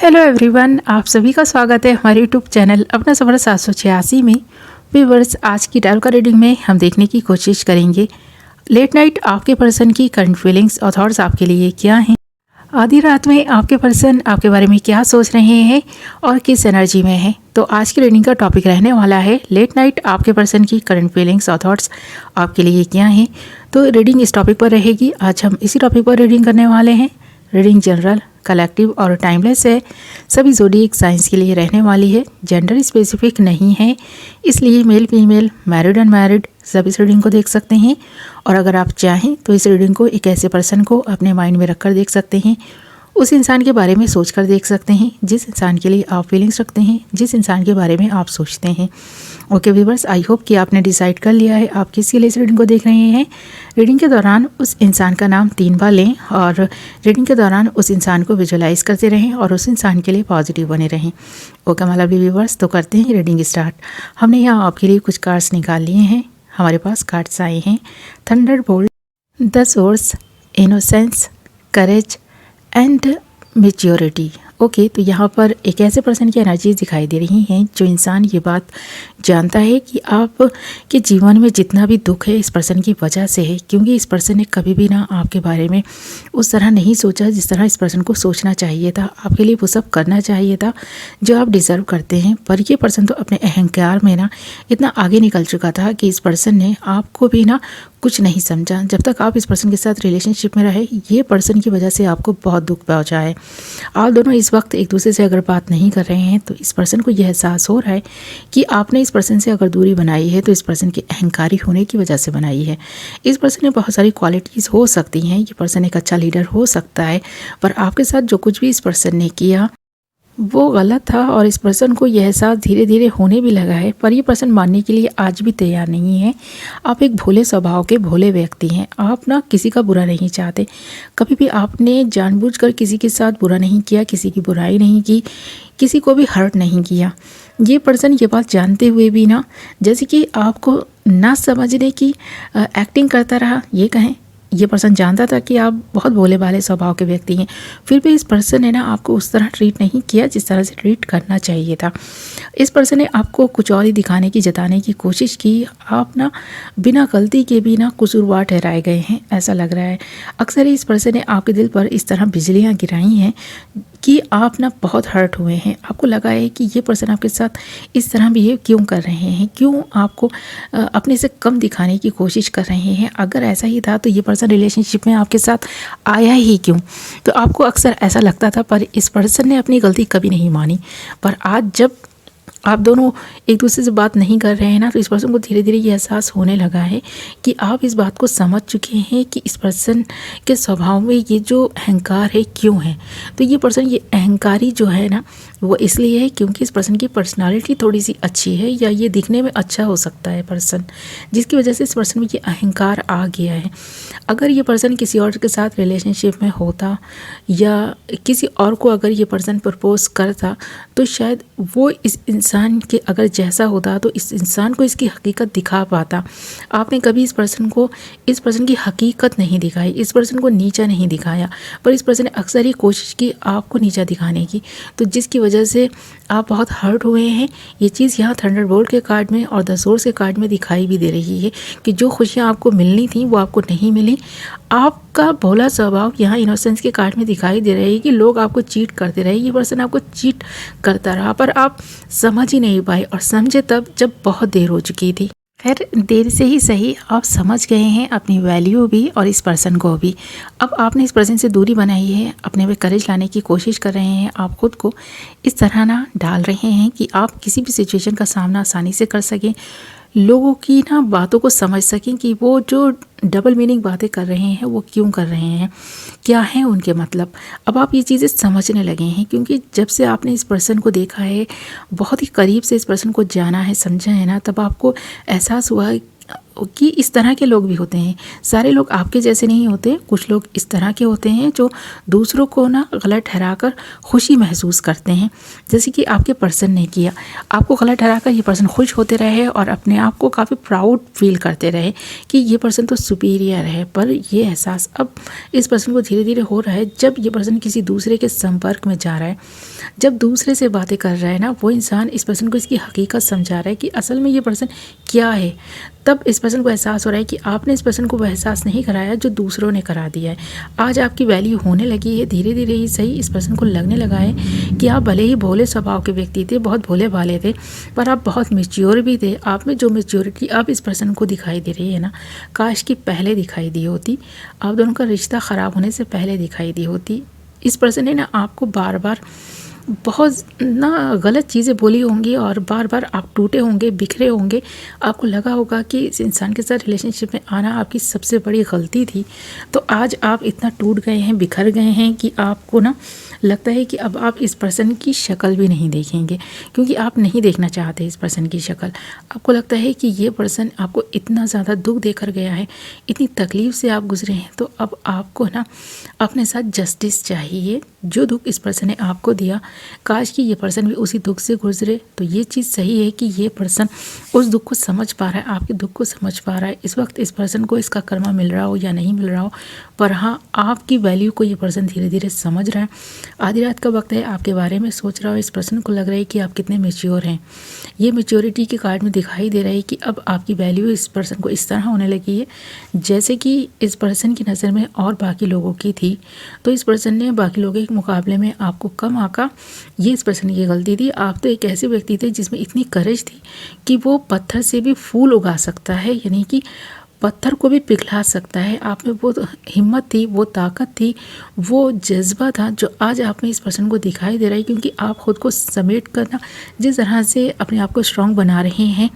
Hello everyone, आप सभी का स्वागत है हमारे यूट्यूब चैनल अपना सफ़र 786 में। व्यूअर्स, आज की टैरो कार्ड रीडिंग में हम देखने की कोशिश करेंगे लेट नाइट आपके पर्सन की करंट फीलिंग्स और थॉट्स आपके लिए क्या हैं। आधी रात में आपके पर्सन आपके बारे में क्या सोच रहे हैं और किस एनर्जी में है। तो आज की रीडिंग का टॉपिक रहने वाला है लेट नाइट आपके पर्सन की करंट फीलिंग्स और थॉट्स आपके लिए क्या हैं। तो रीडिंग इस टॉपिक पर रहेगी। आज हम इसी टॉपिक पर रीडिंग करने वाले हैं। रीडिंग जनरल, कलेक्टिव और टाइमलेस है। सभी ज़ोडिएक साइंस के लिए रहने वाली है। जेंडर स्पेसिफिक नहीं है, इसलिए मेल फीमेल, मैरिड अनमैरिड सब इस रीडिंग को देख सकते हैं। और अगर आप चाहें तो इस रीडिंग को एक ऐसे पर्सन को अपने माइंड में रखकर देख सकते हैं, उस इंसान के बारे में सोचकर देख सकते हैं जिस इंसान के लिए आप फीलिंग्स रखते हैं, जिस इंसान के बारे में आप सोचते हैं। ओके व्यूअर्स, आई होप कि आपने डिसाइड कर लिया है आप किसके लिए इस रीडिंग को देख रहे हैं। रीडिंग के दौरान उस इंसान का नाम 3 बार लें और रीडिंग के दौरान उस इंसान को विजुअलाइज करते रहें और उस इंसान के लिए पॉजिटिव बने रहें। ओके माय लवली व्यूअर्स, तो करते हैं रीडिंग स्टार्ट। हमने यहाँ आपके लिए कुछ कार्ड्स निकाल लिए हैं। हमारे पास कार्ड्स आए हैं Thunderbolt, the source, innocence, courage and maturity. Okay, तो यहाँ पर एक ऐसे पर्सन की एनर्जी दिखाई दे रही हैं जो इंसान ये बात जानता है कि आप के जीवन में जितना भी दुख है इस पर्सन की वजह से है, क्योंकि इस पर्सन ने कभी भी ना आपके बारे में उस तरह नहीं सोचा जिस तरह इस पर्सन को सोचना चाहिए था। आपके लिए वो सब करना चाहिए था जो आप डिज़र्व करते हैं। पर ये पर्सन तो अपने अहंकार में ना इतना आगे निकल चुका था कि इस पर्सन ने आपको भी ना कुछ नहीं समझा। जब तक आप इस पर्सन के साथ रिलेशनशिप में रहे, ये पर्सन की वजह से आपको बहुत दुख पहुंचा है। आप दोनों इस वक्त एक दूसरे से अगर बात नहीं कर रहे हैं तो इस पर्सन को यह एहसास हो रहा है कि आपने इस पर्सन से अगर दूरी बनाई है तो इस पर्सन के अहंकारी होने की वजह से बनाई है। इस पर्सन में बहुत सारी क्वालिटीज़ हो सकती हैं। ये पर्सन एक अच्छा लीडर हो सकता है, पर आपके साथ जो कुछ भी इस पर्सन ने किया वो गलत था और इस पर्सन को यह एहसास धीरे धीरे होने भी लगा है। पर ये पर्सन मानने के लिए आज भी तैयार नहीं है। आप एक भोले स्वभाव के भोले व्यक्ति हैं। आप ना किसी का बुरा नहीं चाहते। कभी भी आपने जानबूझकर किसी के साथ बुरा नहीं किया, किसी की बुराई नहीं की, किसी को भी हर्ट नहीं किया। ये पर्सन ये बात जानते हुए भी ना जैसे कि आपको ना समझने की एक्टिंग करता रहा। ये कहें, ये पर्सन जानता था कि आप बहुत भोले भाले स्वभाव के व्यक्ति हैं, फिर भी इस पर्सन ने ना आपको उस तरह ट्रीट नहीं किया जिस तरह से ट्रीट करना चाहिए था। इस पर्सन ने आपको कुछ और ही दिखाने की, जताने की कोशिश की। आप ना बिना गलती के भी ना कसूरवार ठहराए गए हैं, ऐसा लग रहा है। अक्सर ही इस पर्सन ने आपके दिल पर इस तरह बिजलियाँ गिराई हैं कि आप ना बहुत हर्ट हुए हैं। आपको लगा है कि ये पर्सन आपके साथ इस तरह बिहेव क्यों कर रहे हैं, क्यों आपको अपने से कम दिखाने की कोशिश कर रहे हैं। अगर ऐसा ही था तो ये पर्सन रिलेशनशिप में आपके साथ आया ही क्यों। तो आपको अक्सर ऐसा लगता था, पर इस पर्सन ने अपनी गलती कभी नहीं मानी। पर आज जब आप दोनों एक दूसरे से बात नहीं कर रहे हैं ना, तो इस पर्सन को धीरे धीरे ये एहसास होने लगा है कि आप इस बात को समझ चुके हैं कि इस पर्सन के स्वभाव में ये जो अहंकार है क्यों है। तो ये पर्सन ये अहंकारी जो है ना वो इसलिए है क्योंकि इस पर्सन की पर्सनालिटी थोड़ी सी अच्छी है, या ये दिखने में अच्छा हो सकता है पर्सन, जिसकी वजह से इस पर्सन में ये अहंकार आ गया है। अगर ये पर्सन किसी और के साथ रिलेशनशिप में होता या किसी और को अगर ये पर्सन प्रपोज करता तो शायद वो इस इंसान के अगर जैसा होता तो इस इंसान को इसकी हकीकत दिखा पाता। आपने कभी इस पर्सन की हकीकत नहीं दिखाई, इस पर्सन को नीचा नहीं दिखाया, पर इस पर्सन ने अक्सर ही कोशिश की आपको नीचा दिखाने की, तो जिसकी वजह से आप बहुत हर्ट हुए हैं। ये चीज़ यहाँ थंडरबोल्ट के कार्ड में और द सोर्स के कार्ड में दिखाई भी दे रही है कि जो खुशियाँ आपको मिलनी थी वो आपको नहीं मिली। आपका भोला स्वभाव यहाँ इनोसेंस के कार्ड में दिखाई दे रही है कि लोग आपको चीट करते रहे, ये पर्सन आपको चीट करता रहा, पर आप समझ ही नहीं पाए और समझे तब जब बहुत देर हो चुकी थी। खैर, देर से ही सही, आप समझ गए हैं अपनी वैल्यू भी और इस पर्सन को भी। अब आपने इस पर्सन से दूरी बनाई है, अपने में करेज लाने की कोशिश कर रहे हैं। आप खुद को इस तरह ना डाल रहे हैं कि आप किसी भी सिचुएशन का सामना आसानी से कर सकें, लोगों की ना बातों को समझ सकें कि वो जो डबल मीनिंग बातें कर रहे हैं वो क्यों कर रहे हैं, क्या है उनके मतलब। अब आप ये चीज़ें समझने लगे हैं क्योंकि जब से आपने इस पर्सन को देखा है, बहुत ही करीब से इस पर्सन को जाना है, समझा है ना, तब आपको एहसास हुआ कि इस तरह के लोग भी होते हैं। सारे लोग आपके जैसे नहीं होते, कुछ लोग इस तरह के होते हैं जो दूसरों को ना गलत ठहराकर खुशी महसूस करते हैं। जैसे कि आपके पर्सन ने किया, आपको गलत ठहराकर ये पर्सन खुश होते रहे और अपने आप को काफ़ी प्राउड फील करते रहे कि ये पर्सन तो सुपीरियर है। पर ये एहसास अब इस पर्सन को धीरे धीरे हो रहा है, जब ये पर्सन किसी दूसरे के संपर्क में जा रहा है, जब दूसरे से बातें कर रहा है ना, वो इंसान इस पर्सन को इसकी हकीकत समझा रहा है कि असल में ये पर्सन क्या है। तब इस पर्सन को एहसास हो रहा है कि आपने इस पर्सन को वो एहसास नहीं कराया जो दूसरों ने करा दिया है। आज आपकी वैल्यू होने लगी है, धीरे धीरे ही सही इस पर्सन को लगने लगा है कि आप भले ही भोले स्वभाव के व्यक्ति थे, बहुत भोले भाले थे, पर आप बहुत मैच्योर भी थे। आप में जो मैच्योरिटी अब इस पर्सन को दिखाई दे रही है ना, काश की पहले दिखाई दी होती, आप दोनों का रिश्ता ख़राब होने से पहले दिखाई दी होती। इस पर्सन ने ना आपको बार बार बहुत ना गलत चीज़ें बोली होंगी और बार बार आप टूटे होंगे, बिखरे होंगे। आपको लगा होगा कि इस इंसान के साथ रिलेशनशिप में आना आपकी सबसे बड़ी गलती थी। तो आज आप इतना टूट गए हैं, बिखर गए हैं कि आपको ना लगता है कि अब आप इस पर्सन की शक्ल भी नहीं देखेंगे, क्योंकि आप नहीं देखना चाहते इस पर्सन की शक्ल। आपको लगता है कि ये पर्सन आपको इतना ज़्यादा दुख देकर गया है, इतनी तकलीफ़ से आप गुजरे हैं, तो अब आपको ना अपने साथ जस्टिस चाहिए। जो दुख इस पर्सन ने आपको दिया, काश कि ये पर्सन भी उसी दुख से गुजरे। तो ये चीज़ सही है कि ये पर्सन उस दुख को समझ पा रहा है, आपके दुख को समझ पा रहा है। इस वक्त इस पर्सन को इसका कर्मा मिल रहा हो या नहीं मिल रहा हो, पर हाँ, आपकी वैल्यू को ये पर्सन धीरे धीरे समझ रहा है। आधी रात का वक्त है, आपके बारे में सोच रहा हो। इस पर्सन को लग रहा है कि आप कितने मैच्योर हैं। ये मैच्योरिटी के कार्ड में दिखाई दे रहा है कि अब आपकी वैल्यू इस पर्सन को इस तरह होने लगी है जैसे कि इस पर्सन की नज़र में और बाकी लोगों की थी। तो इस पर्सन ने बाकी लोगों के मुकाबले में आपको कम आका, ये इस पर्सन की गलती थी। आप तो एक ऐसे व्यक्ति थे जिसमें इतनी करेज थी कि वो पत्थर से भी फूल उगा सकता है, यानी कि पत्थर को भी पिघला सकता है। आप में वो हिम्मत थी, वो ताकत थी, वो जज्बा था जो आज आप में इस पर्सन को दिखाई दे रहा है, क्योंकि आप खुद को समेट करना जिस तरह से अपने आप को स्ट्रॉन्ग बना रहे हैं,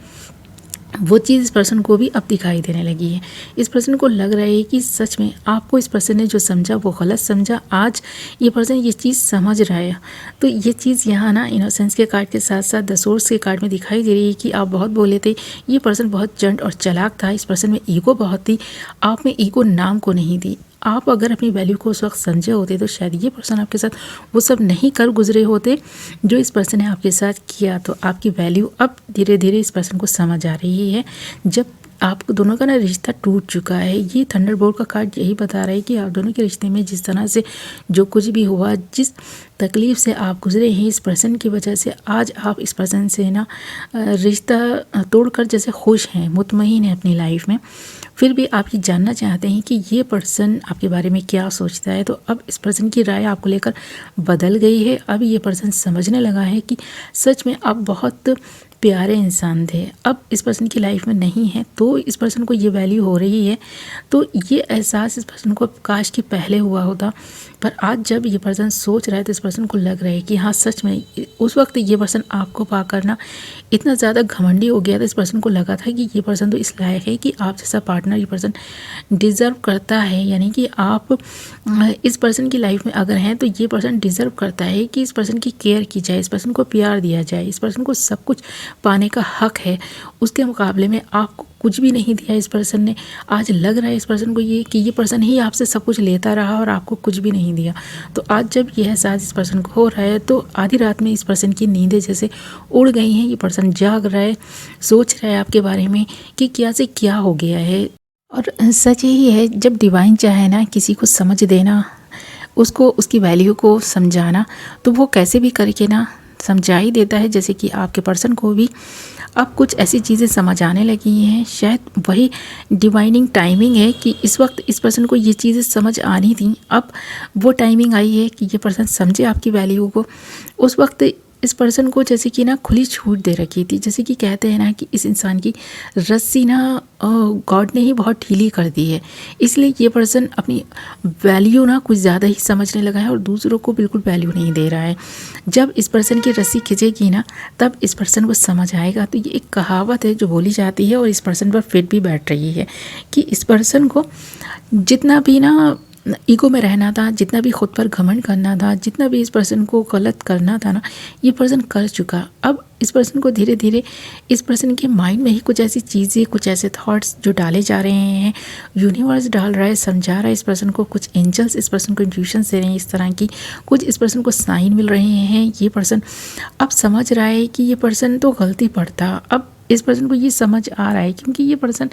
वो चीज़ इस पर्सन को भी अब दिखाई देने लगी है। इस पर्सन को लग रहा है कि सच में आपको इस पर्सन ने जो समझा वो गलत समझा। आज ये पर्सन ये चीज़ समझ रहा है। तो ये चीज़ यहाँ ना इनोसेंस के कार्ड के साथ साथ द सोर्स के कार्ड में दिखाई दे रही है कि आप बहुत बोले थे, ये पर्सन बहुत चंट और चालाक था। इस पर्सन में ईगो बहुत थी, आप में ईगो नाम को नहीं थी। आप अगर अपनी वैल्यू को उस वक्त समझे होते तो शायद ये पर्सन आपके साथ वो सब नहीं कर गुजरे होते जो इस पर्सन ने आपके साथ किया। तो आपकी वैल्यू अब धीरे धीरे इस पर्सन को समझ आ रही है, जब आप दोनों का ना रिश्ता टूट चुका है। ये थंडरबोल्ट का कार्ड यही बता रहा है कि आप दोनों के रिश्ते में जिस तरह से जो कुछ भी हुआ, जिस तकलीफ़ से आप गुजरे हैं इस पर्सन की वजह से, आज आप इस पर्सन से ना रिश्ता तोड़कर जैसे खुश हैं, मुतमईन हैं अपनी लाइफ में। फिर भी आप ये जानना चाहते हैं कि ये पर्सन आपके बारे में क्या सोचता है। तो अब इस पर्सन की राय आपको लेकर बदल गई है। अब ये पर्सन समझने लगा है कि सच में आप बहुत प्यारे इंसान थे, अब इस पर्सन की लाइफ में नहीं है, तो इस पर्सन को ये वैल्यू हो रही है। तो ये एहसास इस पर्सन को काश कि पहले हुआ होता, पर आज जब ये पर्सन सोच रहा है तो इस पर्सन को लग रहा है कि हाँ सच में उस वक्त ये पर्सन आपको पाकर ना इतना ज़्यादा घमंडी हो गया था। इस पर्सन को लगा था कि ये पर्सन तो इस लायक है कि आप जैसा पार्टनर ये पर्सन डिज़र्व करता है, यानी कि आप इस पर्सन की लाइफ में अगर हैं तो ये पर्सन डिज़र्व करता है कि इस पर्सन की केयर की जाए, इस पर्सन को प्यार दिया जाए, इस पर्सन को सब कुछ पाने का हक है। उसके मुकाबले में आपको कुछ भी नहीं दिया इस पर्सन ने। आज लग रहा है इस पर्सन को ये कि ये पर्सन ही आपसे सब कुछ लेता रहा और आपको कुछ भी नहीं दिया। तो आज जब यह एहसास इस पर्सन को हो रहा है तो आधी रात में इस पर्सन की नींदें जैसे उड़ गई हैं। ये पर्सन जाग रहा है, सोच रहा है आपके बारे में कि क्या से क्या हो गया है। और सच यही है, जब डिवाइन चाहे ना किसी को समझ देना, उसको उसकी वैल्यू को समझाना, तो वो कैसे भी करके ना समझा ही देता है। जैसे कि आपके पर्सन को भी अब कुछ ऐसी चीज़ें समझ आने लगी हैं। शायद वही डिवाइनिंग टाइमिंग है कि इस वक्त इस पर्सन को ये चीज़ें समझ आनी थी। अब वो टाइमिंग आई है कि ये पर्सन समझे आपकी वैल्यू को। उस वक्त इस पर्सन को जैसे कि ना खुली छूट दे रखी थी। जैसे कि कहते हैं ना कि इस इंसान की रस्सी ना गॉड ने ही बहुत ढीली कर दी है, इसलिए ये पर्सन अपनी वैल्यू ना कुछ ज़्यादा ही समझने लगा है और दूसरों को बिल्कुल वैल्यू नहीं दे रहा है। जब इस पर्सन की रस्सी खिंचेगी ना तब इस पर्सन को समझ आएगा। तो ये एक कहावत है जो बोली जाती है और इस पर्सन पर फिट भी बैठ रही है कि इस पर्सन को जितना भी ना ईगो में रहना था, जितना भी खुद पर घमंड करना था, जितना भी इस पर्सन को गलत करना था ना, ये पर्सन कर चुका। अब इस पर्सन को धीरे धीरे इस पर्सन के माइंड में ही कुछ ऐसी चीज़ें, कुछ ऐसे थॉट्स जो डाले जा रहे हैं, यूनिवर्स डाल रहा है, समझा रहा है इस पर्सन को, कुछ एंजल्स इस पर्सन को इंट्यूशन दे रहे हैं इस तरह की, कुछ इस पर्सन को साइन मिल रहे हैं। ये पर्सन अब समझ रहा है कि ये पर्सन तो गलती पड़ता। अब इस पर्सन को ये समझ आ रहा है, क्योंकि ये पर्सन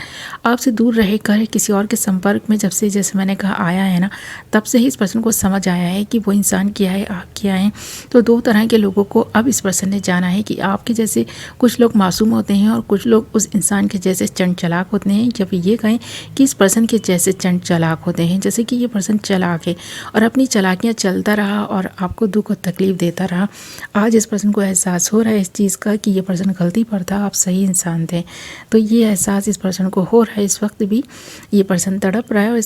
आपसे दूर रहकर किसी और के संपर्क में जब से, जैसे मैंने कहा, आया है ना, तब से ही इस पर्सन को समझ आया है कि वो इंसान क्या है, आप क्या हैं। तो दो तरह के लोगों को अब इस पर्सन ने जाना है कि आपके जैसे कुछ लोग मासूम होते हैं और कुछ लोग उस इंसान के जैसे चंड चालाक होते हैं। जब ये कहें कि इस पर्सन के जैसे चंड चालाक होते हैं, जैसे कि ये पर्सन चालाक है और अपनी चालाकियाँ चलता रहा और आपको दुख और तकलीफ़ देता रहा। आज इस पर्सन को एहसास हो रहा है इस चीज़ का कि ये पर्सन गलती पर था, आप सही इंसान थे। तो ये एहसास इस पर्सन को हो रहा है। इस वक्त भी ये पर्सन तड़प रहा है और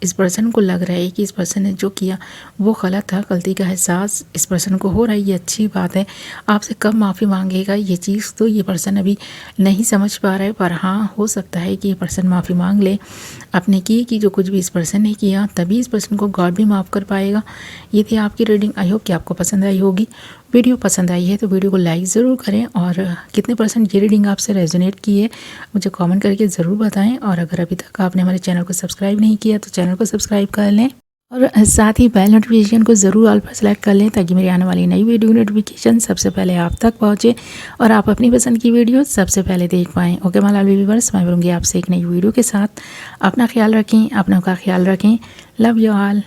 इस पर्सन को लग रहा है कि इस पर्सन ने जो किया वो गलत था। गलती का एहसास इस पर्सन को हो रहा है, ये अच्छी बात है। आपसे कब माफ़ी मांगेगा ये चीज़ तो ये पर्सन अभी नहीं समझ पा रहा है, पर हाँ, हो सकता है कि ये पर्सन माफ़ी मांग ले अपने किए कि जो कुछ भी इस पर्सन ने किया, तभी इस पर्सन को गॉड भी माफ़ कर पाएगा। ये थी आपकी रीडिंग। आई होप कि आपको पसंद आई होगी। वीडियो पसंद आई है तो वीडियो को लाइक ज़रूर करें और कितने परसेंट ये रीडिंग आपसे रेजोनेट की है मुझे कमेंट करके ज़रूर बताएं। और अगर अभी तक आपने हमारे चैनल को सब्सक्राइब नहीं किया तो चैनल को सब्सक्राइब कर लें और साथ ही बेल नोटिफिकेशन को ज़रूर ऑल पर सेलेक्ट कर लें, ताकि मेरी आने वाली नई वीडियो नोटिफिकेशन सबसे पहले आप तक पहुँचे और आप अपनी पसंद की वीडियो सबसे पहले देख पाएँ। ओके माय लवली व्यूअर्स, मैं मिलूंगी आपसे एक नई वीडियो के साथ। अपना ख्याल रखें, अपनों का ख्याल रखें। Love you all.